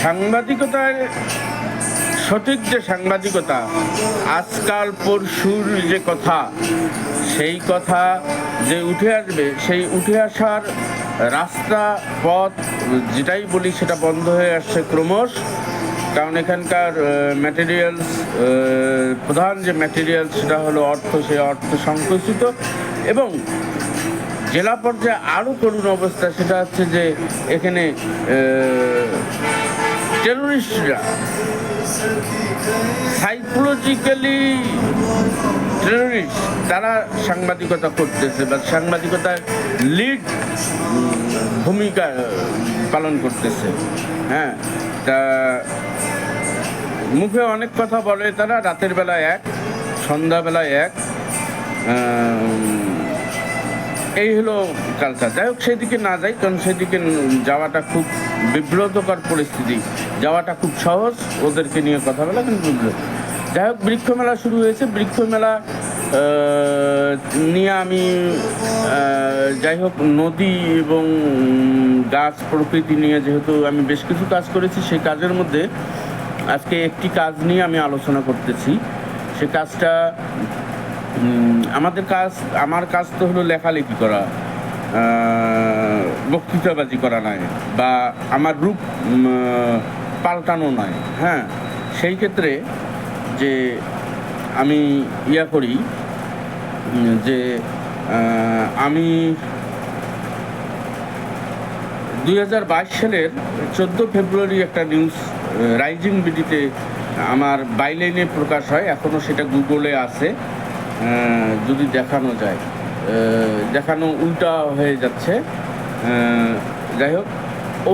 সাংবাদিকতার সঠিক যে সাংবাদিকতা, আজকাল পরশুর যে কথা, সেই কথা যে উঠে আসবে, সেই উঠে আসার রাস্তা পথ যেটাই বলি সেটা বন্ধ হয়ে আসছে ক্রমশ। কারণ এখানকার ম্যাটেরিয়ালস, প্রধান যে ম্যাটেরিয়ালস সেটা হলো অর্থ, সেই অর্থ সংকুচিত। এবং জেলা পর্যায়ে আরও করুণ অবস্থা, সেটা হচ্ছে যে এখানে টেরোরিস্টরা সাইকোলজিক্যালি টেরোরিস্ট, তারা সাংবাদিকতা করতেছে বা সাংবাদিকতার লিড ভূমিকা পালন করতেছে। হ্যাঁ, তা মুখে অনেক কথা বলে তারা, রাতের বেলায় এক, সন্ধ্যাবেলায় এক, এই হলো কালচার। যাই হোক, সেদিকে না যাই, কারণ সেদিকে যাওয়াটা খুব বিব্রতকর পরিস্থিতি, যাওয়াটা খুব সহজ ওদেরকে নিয়ে কথা বলা, কিন্তু বিব্রত। যাই হোক, বৃক্ষমেলা শুরু হয়েছে। বৃক্ষমেলা নিয়ে আমি যাই হোক, নদী এবং গাছ প্রকৃতি নিয়ে যেহেতু আমি বেশ কিছু কাজ করেছি, সেই কাজের মধ্যে আজকে একটি কাজ নিয়ে আমি আলোচনা করতেছি। সে কাজটা আমার কাজ তো হলো লেখালেখি করা, বক্তৃতাবাজি করা নয়, বা আমার রূপ পাল্টানো নয়। হ্যাঁ, সেই ক্ষেত্রে যে আমি করি যে আমি 2022 সালের 14 ফেব্রুয়ারি একটা নিউজ রাইজিং বিডিতে আমার বাইলাইনে প্রকাশ হয়, এখনও সেটা গুগলে আছে, যদি দেখানো যায়, দেখানো উল্টা হয়ে যাচ্ছে। যাই হোক,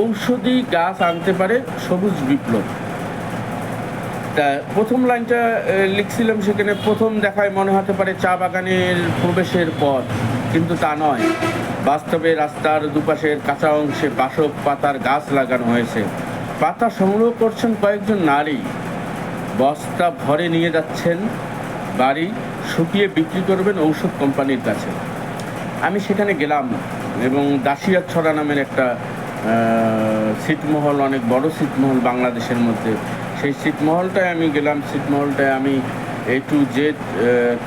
ঔষধি গাছ আনতে পারে সবুজ বিপ্লব। তা প্রথম লাইনটা লিখছিলাম, সেখানে প্রথম দেখায় মনে হতে পারে চা বাগানের প্রবেশের পথ, কিন্তু তা নয়। বাস্তবে রাস্তার দুপাশের কাঁচা অংশে বাসক পাতার গাছ লাগানো হয়েছে। পাতা সংগ্রহ করছেন কয়েকজন নারী, বস্তা ভরে নিয়ে যাচ্ছেন বাড়ি, শুকিয়ে বিক্রি করবেন ঔষধ কোম্পানির কাছে। আমি সেখানে গেলাম এবং দাসিয়াছড়া নামের একটা ছিটমহল, অনেক বড় ছিটমহল বাংলাদেশের মধ্যে, সেই ছিটমহলটায় আমি গেলাম। ছিটমহলটায় আমি A to Z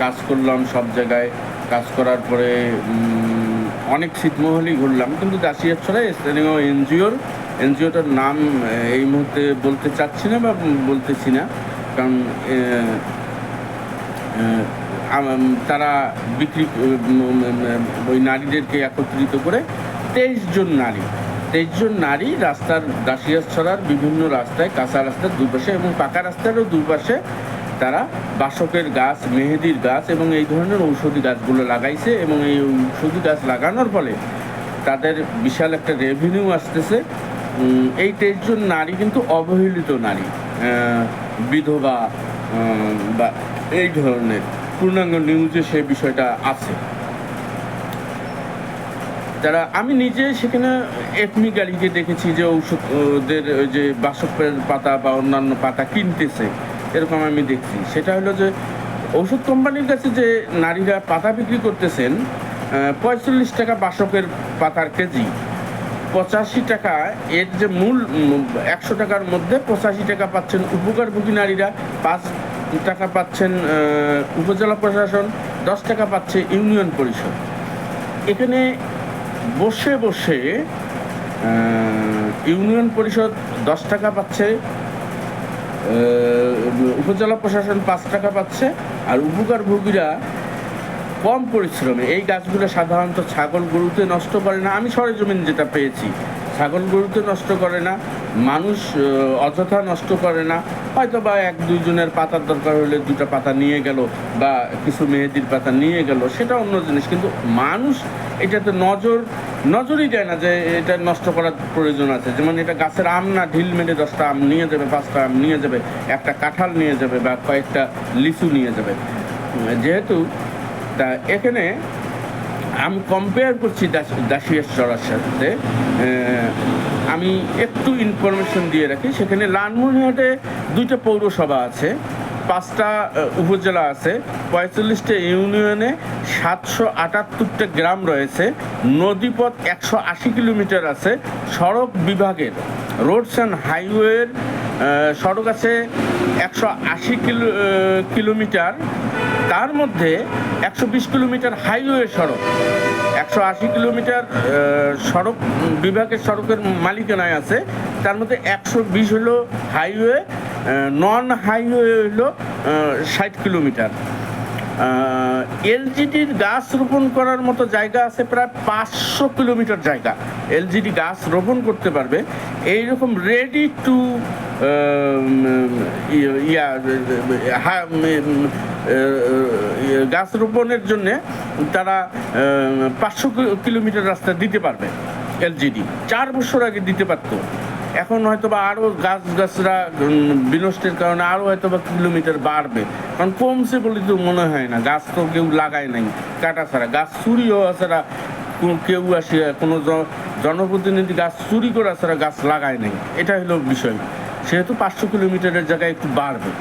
কাজ করলাম, সব জায়গায় কাজ করার পরে অনেক ছিটমহলই ঘুরলাম, কিন্তু দাসিয়াছড়ায় স্থানীয় এনজিওটার নাম এই মুহূর্তে বলতে চাচ্ছি না বা বলতেছি না, কারণ তারা ওই নারীদেরকে একত্রিত করে 23 জন নারী রাস্তার, দাসিয়াছড়ার বিভিন্ন রাস্তায়, কাঁচা রাস্তার দুপাশে এবং পাকা রাস্তারও দুপাশে তারা বাসকের গাছ, মেহেদির গাছ এবং এই ধরনের ঔষধি গাছগুলো লাগাইছে। এবং এই ঔষধি গাছ লাগানোর ফলে তাদের বিশাল একটা রেভিনিউ আসতেছে। এই 23 জন নারী কিন্তু অবহেলিত নারী, বিধবা বা এই ধরনের, পূর্ণাঙ্গ নিউজে সেই বিষয়টা আছে। যারা, আমি নিজে সেখানে এফমি গাড়িকে দেখেছি যে ঔষধদের যে বাসকের পাতা বা অন্যান্য পাতা কিনতেছে, এরকম আমি দেখছি। সেটা হলো যে ঔষধ কোম্পানির কাছে যে নারীরা পাতা বিক্রি করতেছেন 45 টাকা বাসকের পাতার কেজি, 85 টাকা, এর যে মূল 100 টাকার মধ্যে 85 টাকা পাচ্ছেন উপকারভোগী নারীরা, 5 টাকা পাচ্ছেন উপজেলা প্রশাসন, 10 টাকা পাচ্ছে ইউনিয়ন পরিষদ। এখানে বসে বসে ইউনিয়ন পরিষদ 10 টাকা পাচ্ছে, উপজেলা প্রশাসন 5 টাকা পাচ্ছে, আর উপকারভোগীরা কম পরিশ্রমে। এই গাছগুলো সাধারণত ছাগল গরুতে নষ্ট করে না, আমি সরেজমিন যেটা পেয়েছি, ছাগল গরুতে নষ্ট করে না, মানুষ অযথা নষ্ট করে না। হয়তো বা 1-2 জনের পাতার দরকার হলে 2টা পাতা নিয়ে গেল বা কিছু মেহেদির পাতা নিয়ে গেল, সেটা অন্য জিনিস, কিন্তু মানুষ এটাতে নজরই দেয় না যে এটা নষ্ট করার প্রয়োজন আছে। যেমন এটা গাছের আম না, ঢিল মেরে 10টা আম নিয়ে যাবে, 5টা আম নিয়ে যাবে, একটা কাঁঠাল নিয়ে যাবে বা কয়েকটা লিচু নিয়ে যাবে। যেহেতু তা এখানে আমি কম্পেয়ার করছি দাসিয়াছড়ার সাথে, আমি একটু ইনফরমেশন দিয়ে রাখি। সেখানে লালমনিরহাটে 2টা পৌরসভা আছে, 5টা উপজেলা আছে, 45টা ইউনিয়নে 778টা গ্রাম রয়েছে, নদীপথ 180 কিলোমিটার আছে, সড়ক বিভাগের রোডস অ্যান্ড হাইওয়ের সড়ক আছে 180 কিলোমিটার, তার মধ্যে 120 কিলোমিটার হাইওয়ে সড়ক, 180 কিলোমিটার সড়ক বিভাগের সড়কের মালিকানায় আছে, তার মধ্যে 120 হলো হাইওয়ে, নন হাইওয়ে হলো 60 কিলোমিটার। এলজিডির গাছ রোপণ করার মতো জায়গা আছে প্রায় 500 কিলোমিটার জায়গা এলজিডি গাছ রোপণ করতে পারবে। এইরকম রেডি টু গাছ রোপণের জন্যে তারা 500 কিলোমিটার রাস্তা দিতে পারবে। এলজিডি 4 বছর আগে দিতে পারতো, এখন হয়তো বা আরও গাছরা বিনষ্টের কারণে আরও হয়তো বা কিলোমিটার বাড়বে, কারণ কমছে বলে তো মনে হয় না। গাছ তো কেউ লাগায় নাই কাটা ছাড়া, গাছ চুরি হওয়া ছাড়া কেউ আসে, কোনো জনপ্রতিনিধি গাছ চুরি করা ছাড়া গাছ লাগায় নাই, এটা হলো বিষয়। সেহেতু 500 কিলোমিটারের জায়গায় একটু বাড়বে।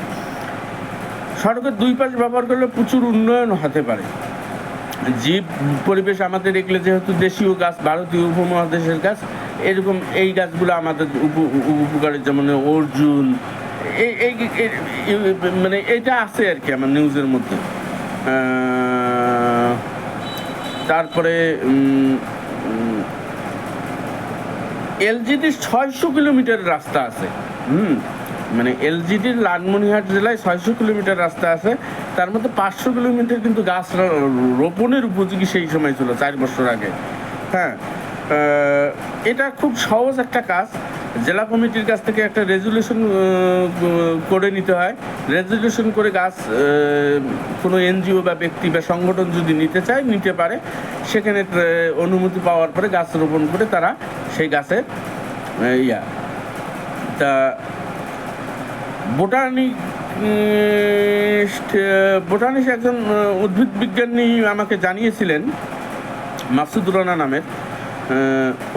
সড়কের দুই পাশ ব্যবহার করলে প্রচুর উন্নয়ন হতে পারে। জীব পরিবেশ আমাদের এগুলো যেহেতু দেশীয় গাছ, ভারতীয় উপমহাদেশের গাছ, এরকম এই গাছগুলো আমাদের উপকারের, যেমন অর্জুন, এই মানে এটা আছে আর কি আমার নিউজের মধ্যে। তারপরে এলজিডির 600 কিলোমিটার রাস্তা আছে। মানে এলজিডির লালমনিরহাট জেলায় 600 কিলোমিটার রাস্তা আছে, তার মধ্যে 500 কিলোমিটার কিন্তু গাছ রোপণের উপযোগী সেই সময় ছিল 4 বছর আগে। হ্যাঁ, এটা খুব সহজ একটা কাজ। জেলা কমিটির কাছ থেকে একটা রেজুলেশন করে নিতে হয়। রেজুলেশন করে গাছ কোনো এনজিও বা ব্যক্তি বা সংগঠন যদি নিতে চায় নিতে পারে, সেখানে অনুমতি পাওয়ার পরে গাছ রোপণ করে তারা সেই গাছের তা বোটানিস্ট একজন উদ্ভিদ বিজ্ঞানী আমাকে জানিয়েছিলেন, মাসুদুর রানা নামের,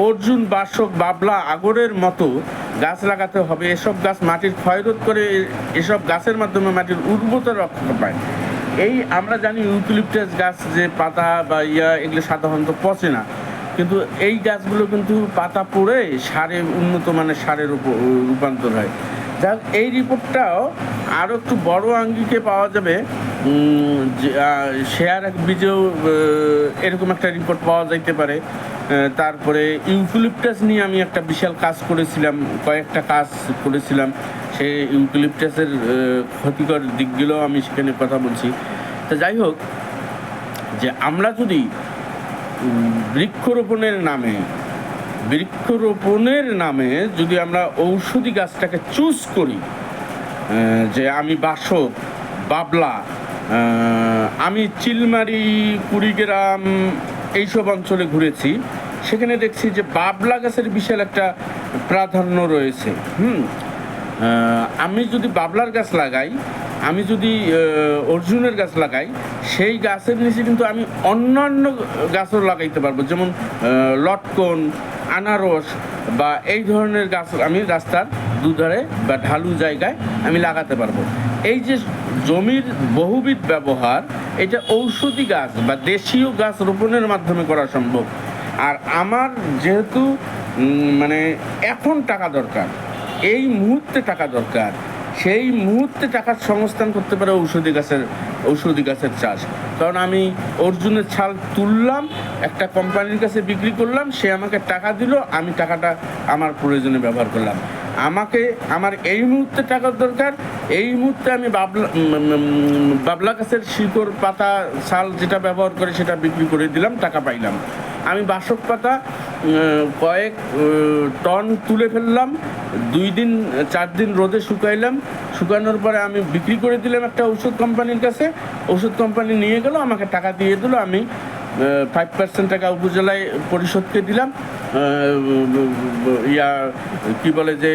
অর্জুন, বাসক, বাবলা, আগরের মতো গাছ লাগাতে হবে। এসব গাছ মাটির ক্ষয়রোধ করে, এসব গাছের মাধ্যমে মাটির উর্বরতা রক্ষা পায়। এই আমরা জানি ইউক্যালিপটাস গাছ যে পাতা বা এগুলো সাধারণত পচে না, কিন্তু এই গাছগুলো কিন্তু পাতা পড়ে সারে, উন্নত মানের সারে রূপান্তর হয়। যাক, এই রিপোর্টটাও আরও একটু বড় আঙ্গিকে পাওয়া যাবে। শেয়ার বীজেও এরকম একটা রিপোর্ট পাওয়া যাইতে পারে। তারপরে ইউক্যালিপটাস নিয়ে আমি একটা বিশাল কাজ করেছিলাম, কয়েকটা কাজ করেছিলাম। সেই ইউক্যালিপটাসের ক্ষতিকর দিকগুলো আমি সেখানে কথা বলছি। তো যাই হোক, যে আমরা যদি বৃক্ষরোপণের নামে যদি আমরা ঔষধি গাছটাকে চুজ করি, যে আমি বাসক, বাবলা, আমি চিলমারি, কুড়িগ্রাম এইসব অঞ্চলে ঘুরেছি, সেখানে দেখছি যে বাবলা গাছের বিশাল একটা প্রাধান্য রয়েছে। আমি যদি বাবলার গাছ লাগাই, আমি যদি অর্জুনের গাছ লাগাই, সেই গাছের নিচে কিন্তু আমি অন্যান্য গাছও লাগাইতে পারবো, যেমন লটকন, আনারস বা এই ধরনের গাছ আমি রাস্তার দুধারে বা ঢালু জায়গায় আমি লাগাতে পারবো। এই যে জমির বহুবিধ ব্যবহার, এটা ঔষধি গাছ বা দেশীয় গাছ রোপণের মাধ্যমে করা সম্ভব। আর আমার যেহেতু মানে এখন টাকা দরকার, এই মুহূর্তে টাকা দরকার, সেই মুহূর্তে টাকার সংস্থান করতে পারে ঔষধি গাছের চাষ। কারণ আমি অর্জুনের ছাল তুললাম, একটা কোম্পানির কাছে বিক্রি করলাম, সে আমাকে টাকা দিল, আমি টাকাটা আমার প্রয়োজনে ব্যবহার করলাম। আমার এই মুহূর্তে টাকার দরকার, এই মুহূর্তে আমি বাবলা গাছের শিকড়, পাতা, ছাল যেটা ব্যবহার করে সেটা বিক্রি করে দিলাম, টাকা পাইলাম। আমি বাসক পাতা কয়েক টন তুলে ফেললাম, 2-4 দিন রোদে শুকাইলাম, শুকানোর পরে আমি বিক্রি করে দিলাম একটা ঔষধ কোম্পানির কাছে। ঔষধ কোম্পানি নিয়ে গেল, আমাকে টাকা দিয়ে দিল, আমি 5% টাকা উপজেলায় পরিষদকে দিলাম, কি বলে যে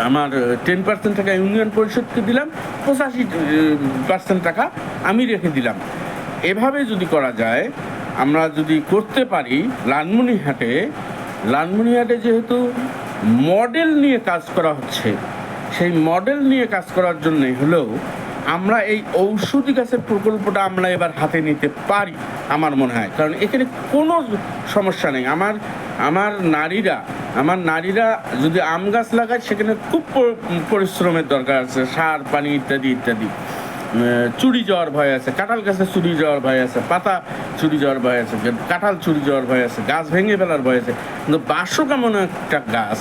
আমার 10% টাকা ইউনিয়ন পরিষদকে দিলাম, 85% টাকা আমি রেখে দিলাম। এভাবে যদি করা যায়, আমরা যদি করতে পারি, লালমনিরহাটে যেহেতু মডেল নিয়ে কাজ করা হচ্ছে, সেই মডেল নিয়ে কাজ করার জন্যে হলেও আমরা এই ঔষধি গাছের প্রকল্পটা আমরা এবার হাতে নিতে পারি আমার মনে হয়। কারণ এখানে কোনো সমস্যা নেই। আমার নারীরা আমার নারীরা যদি আম গাছ লাগায় সেখানে খুব পরিশ্রমের দরকার আছে, সার পানি ইত্যাদি ইত্যাদি। চুরি যাওয়ার ভয় আছে, কাঁঠাল গাছে চুরি যাওয়ার ভয় আছে, পাতা চুরি যাওয়ার ভয় আছে, কাঁঠাল চুরি যাওয়ার ভয় আছে, গাছ ভেঙে ফেলার ভয় আছে। কিন্তু বাসক এমন একটা গাছ,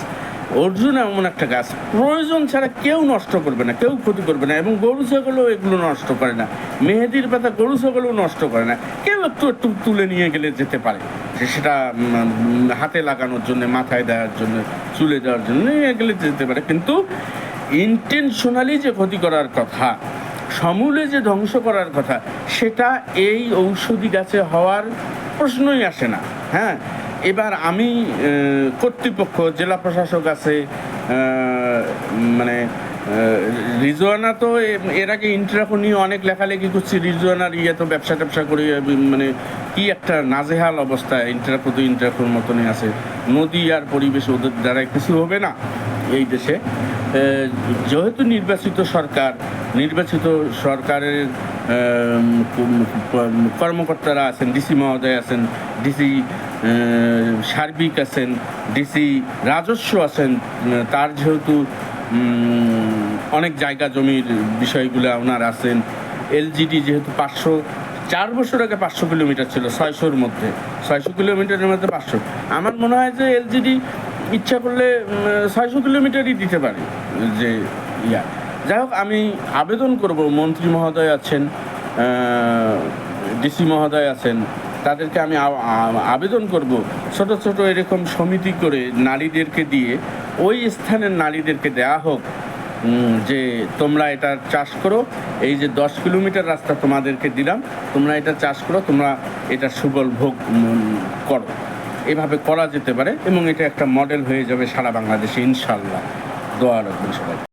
অর্জুন এমন একটা গাছ, প্রয়োজন ছাড়া কেউ নষ্ট করবে না, কেউ ক্ষতি করবে না, এবং গরু ছাগলও এগুলো নষ্ট করে না। মেহেদির পাতা গরু ছাগলও নষ্ট করে না, কেউ একটু একটু তুলে নিয়ে গেলে যেতে পারে, সেটা হাতে লাগানোর জন্য, মাথায় দেওয়ার জন্য, চুলে দেওয়ার জন্য নিয়ে গেলে যেতে পারে। কিন্তু ইন্টেনশনালি যে ক্ষতি করার কথা, সমূলে যে ধ্বংস করার কথা, সেটা এই ঔষধি গাছে হওয়ার প্রশ্নই আসে না। হ্যাঁ, এবার আমি কর্তৃপক্ষ, জেলা প্রশাসক আছে, মানে রিজওয়ানা তো এর আগে ইন্ট্রাফো নিয়ে অনেক লেখালেখি করছি, রিজওয়ানার তো ব্যবসা ট্যাবসা করে মানে কি একটা নাজেহাল অবস্থা, ইন্ট্রাফো তো ইন্ট্রাফোর মতনই আছে। নদী আর পরিবেশ ওদের দ্বারা কিছু হবে না এই দেশে। যেহেতু নির্বাচিত সরকারের কর্মকর্তারা আছেন, ডিসি মহোদয় আছেন, ডিসি সার্বিক আছেন, ডিসি রাজস্ব আছেন, তার যেহেতু অনেক জায়গা জমির বিষয়গুলো ওনার আছেন। এলজিডি যেহেতু 4 বছর আগে 500 কিলোমিটার ছিল, 600-র মধ্যে, 600 কিলোমিটারের মধ্যে 500। আমার মনে হয় যে এলজিডি ইচ্ছা করলে 600 কিলোমিটারই দিতে পারে। যে যাই হোক, আমি আবেদন করব, মন্ত্রী মহোদয় আছেন, ডিসি মহোদয় আছেন, তাদেরকে আমি আবেদন করব, ছোট ছোট এরকম সমিতি করে নারীদেরকে দিয়ে ওই স্থানের নারীদেরকে দেয়া হোক যে তোমরা এটা চাষ করো, এই যে 10 কিলোমিটার রাস্তা তোমাদেরকে দিলাম, তোমরা এটা চাষ করো, তোমরা এটা সুফল ভোগ করো। এভাবে করা যেতে পারে এবং এটা একটা মডেল হয়ে যাবে সারা বাংলাদেশে, ইনশাল্লাহ। দোয়া রাখবেন সবাই।